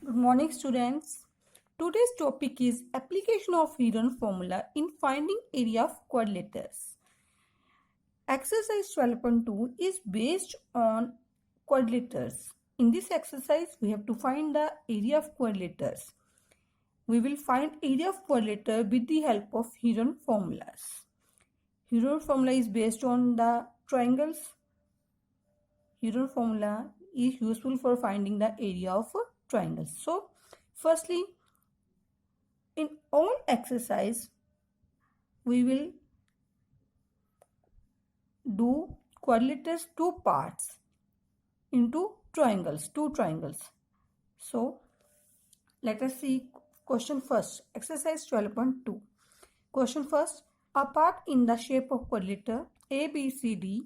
Good morning, students. Today's topic is application of Heron formula in finding area of quadrilaters. Exercise 12.2 is based on quadrilaters. In this exercise, we have to find the area of quadrilaters. We will find area of quadrilateral with the help of Heron formulas. Heron formula is based on the triangles. Heron formula is useful for finding the area of triangles. So, firstly, in all exercise, we will do quadrilaters two parts into triangles, two triangles. So, let us see question first. Exercise 12.2. Question first. A part in the shape of quadrilateral ABCD.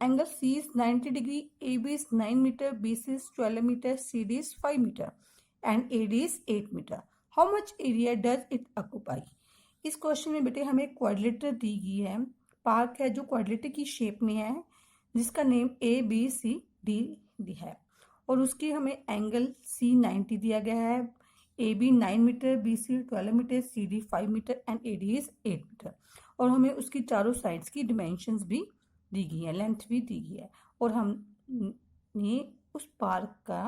Angle C is 90 degree, AB is 9 meter, BC is 12 meter, CD is 5 meter and AD is 8 meter. How much area does it occupy? इस question में बेटे हमें quadrilateral दी गई है, park है जो quadrilateral की shape में है जिसका नेम ABCD है और उसकी हमें एंगल C 90 दिया गया है, AB 9 metre, BC 12 metre, CD 5 metre and AD is 8 metre और हमें उसकी चारों साइड्स की डिमेंशंस भी दी गई है, लेंथ भी दी गई है और हमने उस पार्क का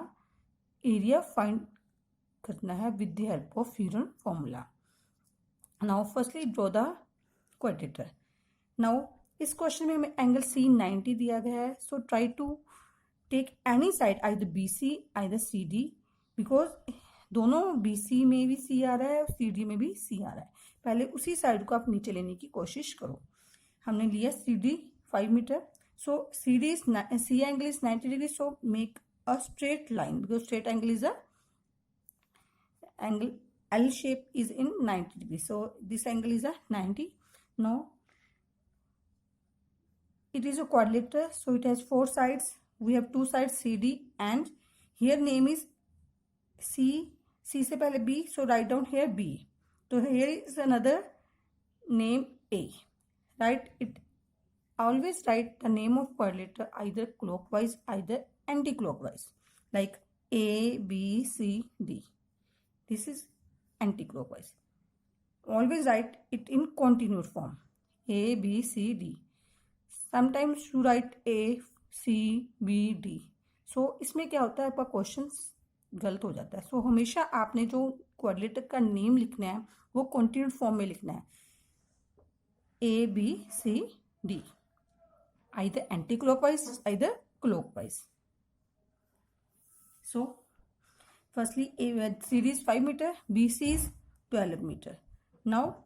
एरिया फाइंड करना है with the help of Heron formula. Now firstly draw the quadrilateral. Now इस क्वेश्चन में हमें एंगल C 90 दिया गया है. So try to take any side, either BC either CD, because दोनों BC में भी C आ रहा है और CD में भी C आ रहा है. पहले उसी साइड को आप नीचे लेने की कोशिश करो. हमने लिया CD 5 meter. So CD is C angle is 90 degrees. So make a straight line because straight angle is a angle L shape is in 90 degrees. So this angle is a 90. Now it is a quadrilateral. So it has four sides. We have two sides CD and here name is C. C से पहले B. So write down here B. So here is another name A. Write it. Always write the name of quadrilateral either clockwise either anti-clockwise, like A, B, C, D. This is anti-clockwise. Always write it in continuous form, A, B, C, D. Sometimes you write A, C, B, D. So इसमें क्या होता है, आपका question गलत हो जाता है. So हमेशा आपने जो क्वाड्रिलेटर का नेम लिखना है वो कंटिन्यूस फॉर्म में लिखना है, A, B, C, D. Either anti-clockwise, either clockwise. So, firstly, CD is 5 meter, BC is 12 meter. Now,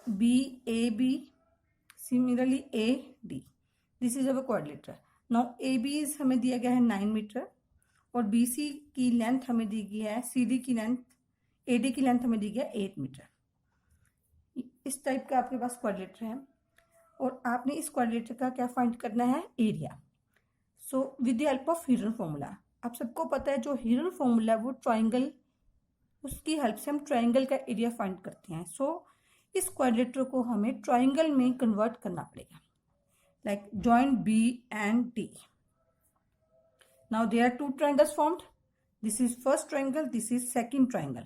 AB, similarly AD. This is our quadrilateral. Now, AB is हमें दिया गया है 9 meter और BC की length हमें दी गई है, CD की लेंथ, AD की लेंथ हमें दी गई है 8 meter. इस टाइप का आपके पास क्वाड्रिलेटर है और आपने इस क्वाड्रिलेटर का क्या फाइंड करना है, area. So with the help of Heron formula. आप सबको पता है जो Heron फॉर्मूला वो ट्राइंगल, उसकी हेल्प से हम ट्राइंगल का एरिया फाइंड करते हैं. सो इस क्वाड्रिलेटर को हमें ट्राइंगल में कन्वर्ट करना पड़ेगा, like join B and D. Now there are two triangles formed. This is first triangle, this is second triangle.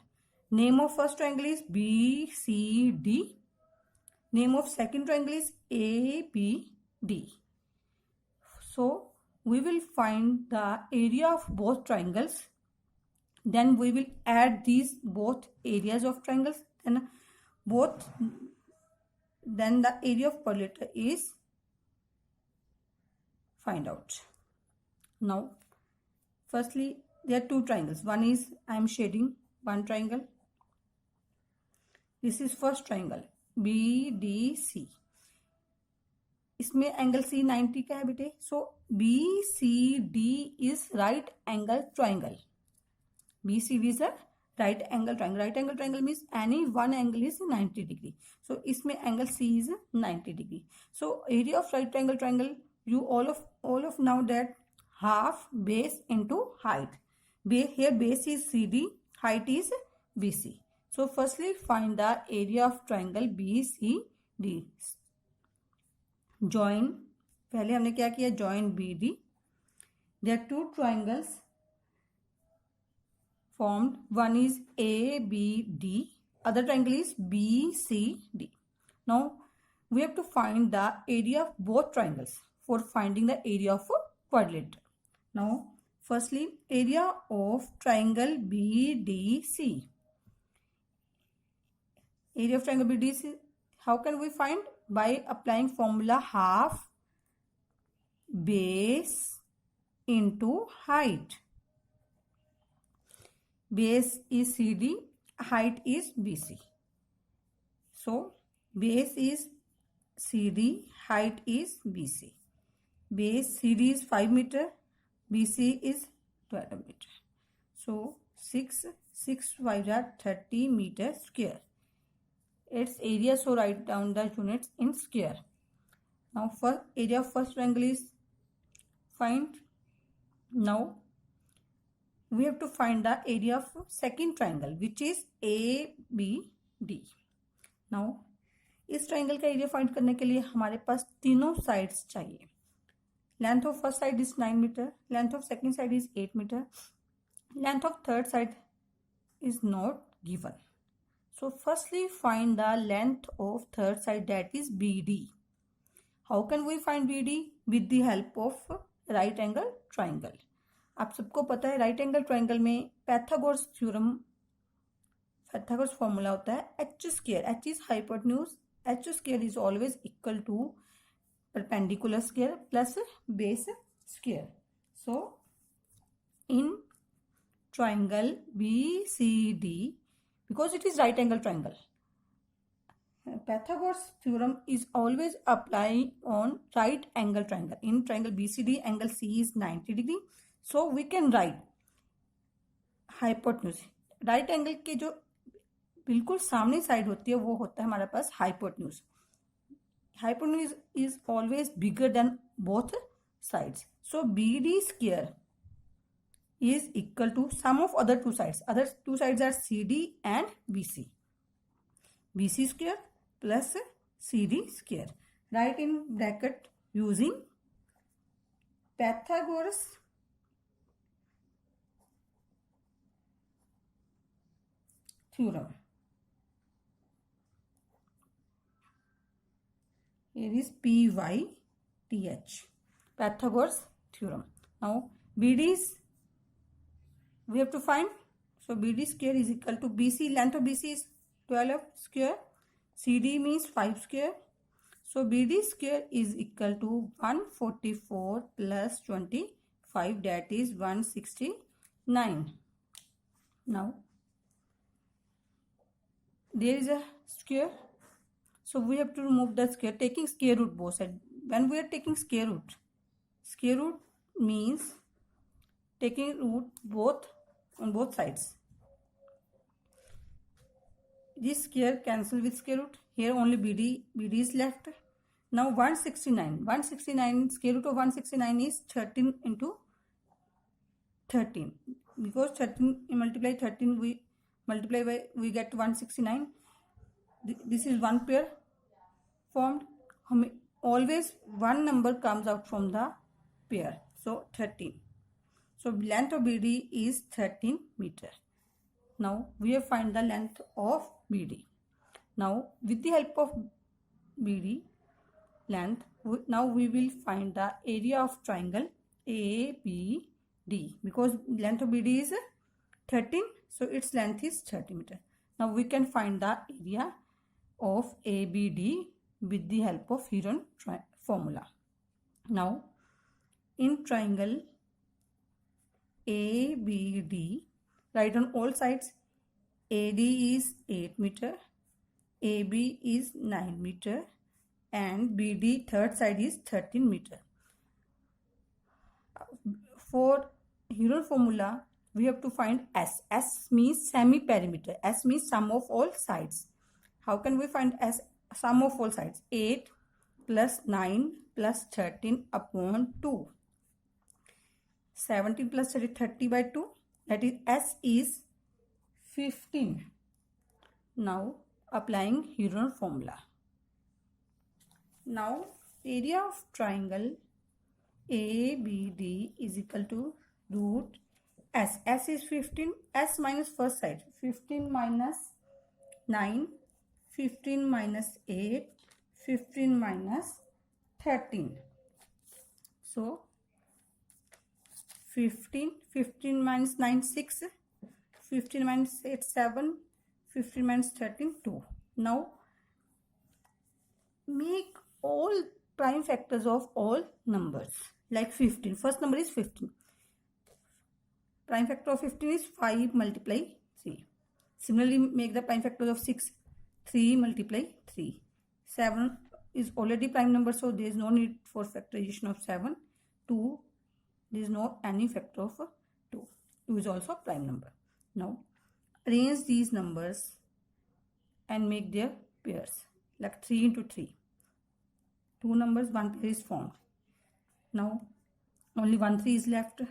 Name of first triangle is BCD. Name of second triangle is ABD. So we will find the area of both triangles. Then we will add these both areas of triangles. Then the area of quadrilateral is find out. Now, firstly, there are two triangles. One is I am shading one triangle. This is first triangle. BDC. इसमें angle C 90 का है बेटे. So BCD is right angle triangle. BCD is a right angle triangle. Right angle triangle means any one angle is 90 degree. So इसमें angle C is 90 degree. So area of right angle triangle, you all of now that half base into height. Here base is CD, height is BC. So firstly find the area of triangle BCD. Join, पहले हमने क्या किया, join BD. There are two triangles formed. One is ABD, other triangle is BCD. Now we have to find the area of both triangles for finding the area of a quadrilateral. Now firstly, area of triangle BDC. Area of triangle BDC, how can we find? By applying formula half base into height. Base is CD, height is BC. So base is CD, height is BC. Base CD is 5 meter, BC is 12 meter. So 6 5 are 30 meter square. Its area, so write down the units in square. Now first area of first triangle is find. Now we have to find the area of second triangle, which is ABD. Now इस triangle का area find करने के लिए हमारे पास तीनों sides चाहिए. Length of first side is 9 metre, length of second side is 8 metre, length of third side is not given. So firstly find the length of third side, that is BD. How can we find BD? With the help of right angle triangle. आप सबको पता है right angle triangle में Pythagoras theorem, Pythagoras formula होता है h square. h is hypotenuse, h square is always equal to perpendicular square plus base square. So in triangle BCD, because it is right angle triangle, Pythagoras theorem is always applied on right angle triangle. In triangle BCD, angle C is 90 degree. So we can write hypotenuse. Right angle के जो बिल्कुल सामने side होती है वो होता है हमारे पास hypotenuse. Hypotenuse is always bigger than both sides. So BD square is equal to sum of other two sides. Other two sides are CD and BC. BC square plus CD square. Write in bracket using Pythagoras theorem. Here is PYTH, Pythagoras theorem. Now BD is we have to find. So BD square is equal to BC, length of BC is 12 square, CD means 5 square. So BD square is equal to 144 plus 25, that is 169. Now there is a square, so we have to remove the square taking square root both sides. When we are taking square root means taking root both on both sides. This square cancel with square root. Here only BD is left. Now 169 square root of 169 is 13 into 13, because 13 multiply 13 we multiply by we get 169. This is one pair formed. Always one number comes out from the pair, so 13. So length of BD is 13 meter. Now we have find the length of BD. Now with the help of BD length, now we will find the area of triangle ABD, because length of BD is 13, so its length is 30 meter. Now we can find the area of ABD with the help of Heron formula. Now in triangle ABD, write on all sides. AD is 8 meter, AB is 9 meter, and BD third side is 13 meter. For Heron formula, we have to find S. S means semi-perimeter. S means sum of all sides. How can we find S? Sum of all sides. 8 plus 9 plus 13 upon 2. 17 plus 30 by 2. That is S is 15. Now applying Heron formula. Now area of triangle ABD is equal to root S is 15. S minus first side. 15 minus 9. 15 minus 8. 15 minus 13. So 15 minus 9, 6. 15 minus 8, 7. 15 minus 13, 2. Now make all prime factors of all numbers. Like 15. First number is 15. Prime factor of 15 is 5 multiply 3. Similarly, make the prime factors of 6. 3 multiply 3. 7 is already prime number, so there is no need for factorization of 7. 2, there is no any factor of 2. 2 is also prime number. Now, arrange these numbers and make their pairs. Like 3 into 3. 2 numbers, 1 pair is formed. Now, only 1 3 is left.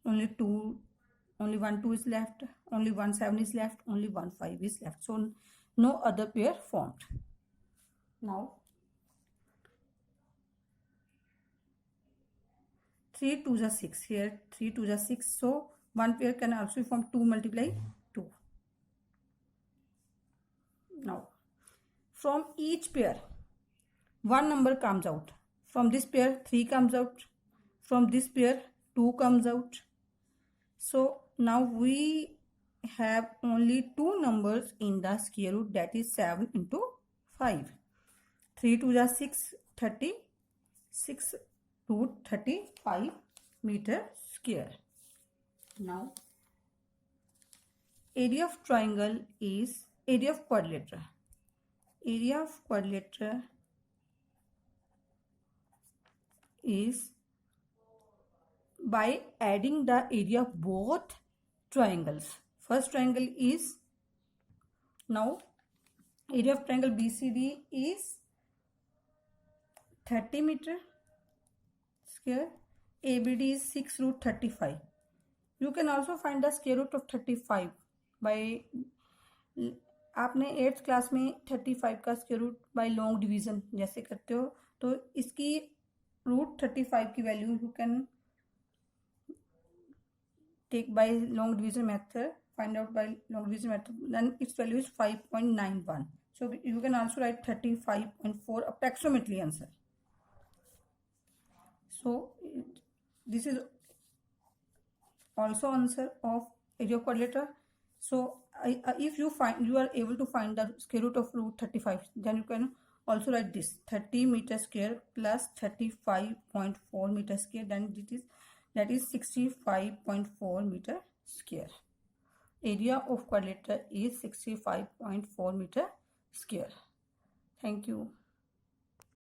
Only 1 2 is left. Only 1 7 is left. Only 1 5 is left. So, no other pair formed. Now, 3 2 is 6. Here, 3 2 is 6. So, one pair can also form 2 multiply 2. Now, from each pair, one number comes out. From this pair, 3 comes out. From this pair, 2 comes out. So, now we have only 2 numbers in the square root, that is 7 into 5. 3 2 is 6, 30. 6 root 35 meter square. Now, area of triangle is area of quadrilateral. Area of quadrilateral is by adding the area of both triangles. First triangle is, now area of triangle BCD is 30 meter square. ABD is 6 root 35. You can also find the square root of 35 by, आपने 8th class में 35 का square root by long division जैसे करते हो, तो इसकी root 35 की value you can take by long division method, find out by long division method, then its value is 5.91. So you can also write 35.4 approximately answer. So this is also answer of area of quadrilateral. So if you are able to find the square root of root 35, then you can also write this 30 meter square plus 35.4 meter square, then that is 65.4 meter square. Area of quadrilateral is 65.4 meter square. Thank you.